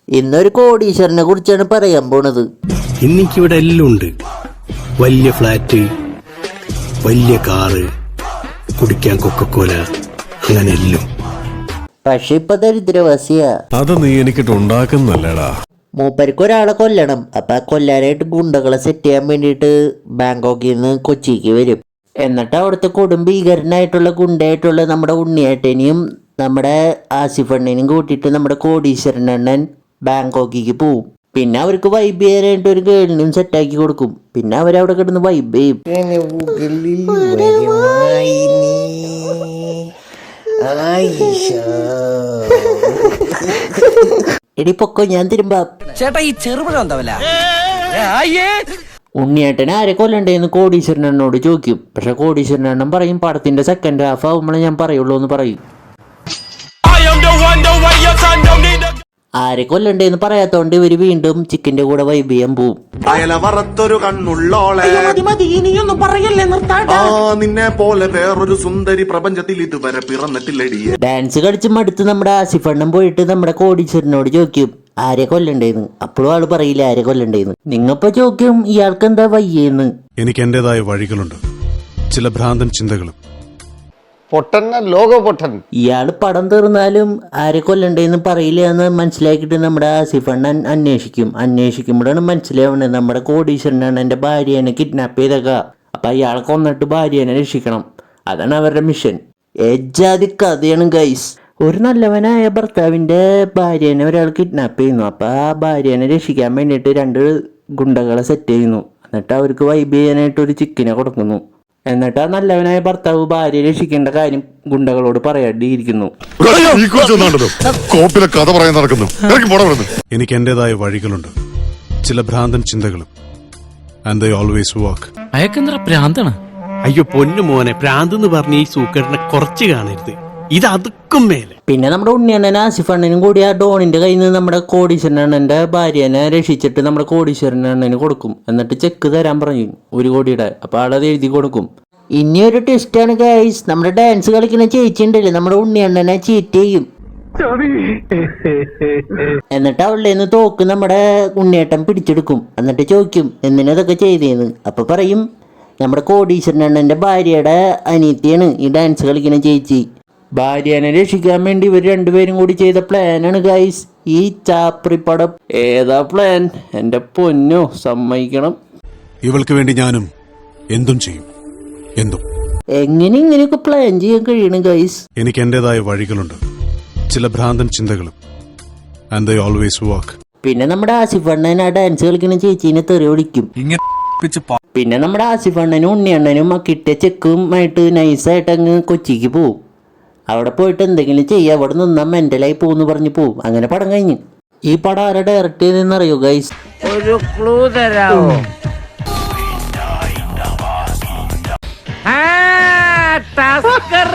ഇന്നൊരു കോടീശ്വരനെ കുറിച്ചാണ് പറയാൻ പോണത്. ഇന്നിവിടെ എല്ലാം ഉണ്ട്. വലിയ ഫ്ലാറ്റ്, വലിയ കാറ്, കുടിക്കാൻ കൊക്കക്കോല, അങ്ങനെ എല്ലാം. പക്ഷെ ഇപ്പൊ ദരിദ്രവാസിയാ. അത് നീ എനിക്കിട്ട് ഉണ്ടാക്കുന്നല്ലടാ. മൂപ്പർക്ക് ഒരാളെ കൊല്ലണം. അപ്പൊ ആ കൊല്ലാനായിട്ട് ഗുണ്ടകളെ സെറ്റ് ചെയ്യാൻ വേണ്ടിയിട്ട് ബാങ്കോക്കിൽ നിന്ന് കൊച്ചിക്ക് വരും. എന്നിട്ട് അവിടുത്തെ കൊടും ഭീകരനായിട്ടുള്ള ഗുണ്ടയായിട്ടുള്ള നമ്മുടെ ഉണ്ണിയേട്ടനെയും നമ്മുടെ ആസിഫണ്ണനെയും കൂട്ടിയിട്ട് നമ്മുടെ കോടീശ്വരനണ്ണൻ ബാങ്കോക്കിക്ക് പോവും. പിന്നെ അവർക്ക് വൈബ് ചെയ്യാനായിട്ട് ഒരു ഗേളിനും സെറ്റാക്കി കൊടുക്കും. പിന്നെ അവരവിടെ കിടന്ന് വൈബ് ചെയ്യും. എടി പൊക്കോ, ഞാൻ തിരുമ്പാ. ചേട്ടാ ഈ ചെറുപഴം എന്താവല്ല. ഉണ്ണിയേട്ടൻ ആരെ കൊല്ലണ്ടേന്ന് കോടീശ്വരനോട് ചോദിക്കും. പക്ഷെ കോടീശ്വരനണ്ണൻ പറയും പടത്തിന്റെ സെക്കൻഡ് ഹാഫ് ആവുമ്പോഴേ ഞാൻ പറയുള്ളൂ എന്ന് പറയും. ആരെ കൊല്ലണ്ടേന്ന് പറയാത്തോണ്ട് ഇവര് വീണ്ടും ചിക്കന്റെ കൂടെ വൈബ് ചെയ്യാൻ പോവും. അയലവറത്തൊരു കണ്ണുള്ളോളെ നിന്നെ പോലെ വേറൊരു സുന്ദരി പ്രപഞ്ചത്തിൽ ഇതുവരെ പിറന്നിട്ടില്ലടിയെ. ഡാൻസ് കളിച്ച് മടുത്ത് നമ്മുടെ ആസിഫണ്ണൻ പോയിട്ട് നമ്മുടെ കോടീശ്വരനോട് ചോദിക്കും ആരെ കൊല്ലണ്ടേന്ന്. അപ്പോഴും ആള് പറയില്ല ആരെ കൊല്ലണ്ടേന്ന്. നിങ്ങപ്പോ ചോദിക്കും ഇയാൾക്ക് എന്താ വയ്യേന്ന്. എനിക്ക് എന്റേതായ വഴികളുണ്ട്, ചില ഭ്രാന്തൻ ചിന്തകളും. ഇയാള് പടം തീർന്നാലും ആരെ കൊല്ലണ്ടേന്ന് പറയില്ല എന്ന് മനസ്സിലാക്കിയിട്ട് നമ്മുടെ ആസിഫണ്ണൻ അന്വേഷിക്കുമ്പോഴാണ് മനസ്സിലാവുന്നത് നമ്മുടെ കോടീശ്വരനാണ് എന്റെ ഭാര്യനെ കിഡ്നാപ്പ് ചെയ്തേക്ക. അപ്പൊ അയാളെ കൊന്നിട്ട് ഭാര്യനെ രക്ഷിക്കണം. അതാണ് അവരുടെ മിഷൻ. ഏജാതി കഥയാണ് ഗൈസ്. ഒരു നല്ലവനായ ഭർത്താവിന്റെ ഭാര്യനെ ഒരാൾ കിഡ്നാപ്പ് ചെയ്യുന്നു. അപ്പൊ ആ ഭാര്യനെ രക്ഷിക്കാൻ വേണ്ടിയിട്ട് 2 ഗുണ്ടകളെ സെറ്റ് ചെയ്യുന്നു. എന്നിട്ട് അവർക്ക് വൈബ് ചെയ്യാനായിട്ട് ഒരു ചിക്കനെ കൊടുക്കുന്നു. എന്നിട്ട് ആ നല്ലവനായ ഭർത്താവ് ഭാര്യ രക്ഷിക്കേണ്ട കാര്യം ഗുണ്ടകളോട് പറയാണ്ടിയിരിക്കുന്നു. എനിക്ക് എന്റേതായ വഴികളുണ്ട്, ചില ഭ്രാന്തൻ ചിന്തകളും. And they always work. അയക്കെന്താ പ്രാന്താണ്? അയ്യോ പൊന്നു മോനെ, പ്രാന്തെന്ന് പറഞ്ഞ ഈ സൂക്കറിനെ കുറച്ച് കാണരുത്. ഇത് അതുക്കും മേലെ. പിന്നെ നമ്മുടെ ഉണ്ണിയണ്ണനും ആസിഫണ്ണനും കൂടി ആ ഡോണിന്റെ കയ്യിൽ നിന്ന് നമ്മുടെ കോടീശ്വരനണ്ണന്റെ ഭാര്യനെ രക്ഷിച്ചിട്ട് നമ്മുടെ കോടീശ്വരനണ്ണന് കൊടുക്കും. എന്നിട്ട് ചെക്ക് തരാൻ പറഞ്ഞു 1 കോടിയുടെ. അപ്പൊ ആളത് എഴുതി കൊടുക്കും. ഇനിയൊരു ടെസ്റ്റാണ് ഗൈസ്. നമ്മുടെ ഡാൻസ് കളിക്കുന്ന ചേച്ചി ഉണ്ടല്ലേ, നമ്മുടെ ഉണ്ണിയണ്ണനെ ചീറ്റ് ചെയ്യും. എന്നിട്ട് അവളുടെ നിന്ന് തോക്ക് നമ്മുടെ ഉണ്ണിയേട്ടൻ പിടിച്ചെടുക്കും. എന്നിട്ട് ചോദിക്കും എന്തിനതൊക്കെ ചെയ്തേന്ന്. അപ്പൊ പറയും നമ്മുടെ കോടീശ്വരനണ്ണന്റെ ഭാര്യയുടെ അനിയത്തിയാണ് ഈ ഡാൻസ് കളിക്കുന്ന ചേച്ചി. ഭാര്യനെ രക്ഷിക്കാൻ വേണ്ടി ഇവർ 2 പേരും കൂടി ചെയ്ത പ്ലാനാണ് ഗൈസ് ഈ ചാപ്രി പടം. ഏതാ പ്ലാൻ? എന്റെ പൊന്നോ, സമ്മതിക്കണം. ഇവൾക്ക് വേണ്ടി ഞാനും എന്തും ചെയ്യും, എന്തും. എങ്ങനെ ഇങ്ങനെയൊക്കെ പ്ലാൻ ചെയ്യാൻ കഴിയണം ഗൈസ്? എനിക്ക് എന്റേതായ വഴികളുണ്ട്, ചില ഭ്രാന്തൻ ചിന്തകളും. And they always work. പിന്നെ നമ്മുടെ ആസിഫണ്ണൻ ആ ഡാൻസ് കളിക്കുന്ന ചേച്ചീനെ തെറി വിളിക്കും. പിന്നെ നമ്മുടെ ആസിഫണ്ണനും ഉണ്ണിയണ്ണനും ആ കിട്ടിയ ചെക്കുമായിട്ട് നൈസായിട്ട് അങ്ങ് കൊച്ചിക്ക് പോവും. അവിടെ പോയിട്ട് എന്തെങ്കിലും ചെയ്യുക, അവിടെ നിന്നാ മെന്റലായി പോകുന്നു പറഞ്ഞ് പോവും. അങ്ങനെ പടം കഴിഞ്ഞ്. ഈ പടം ആരെ ഡയറക്റ്റ് ചെയ്തെന്നറിയോ ഗൈസ്? ഒരു ക്ലൂ തരാമോ? ടസ്കർ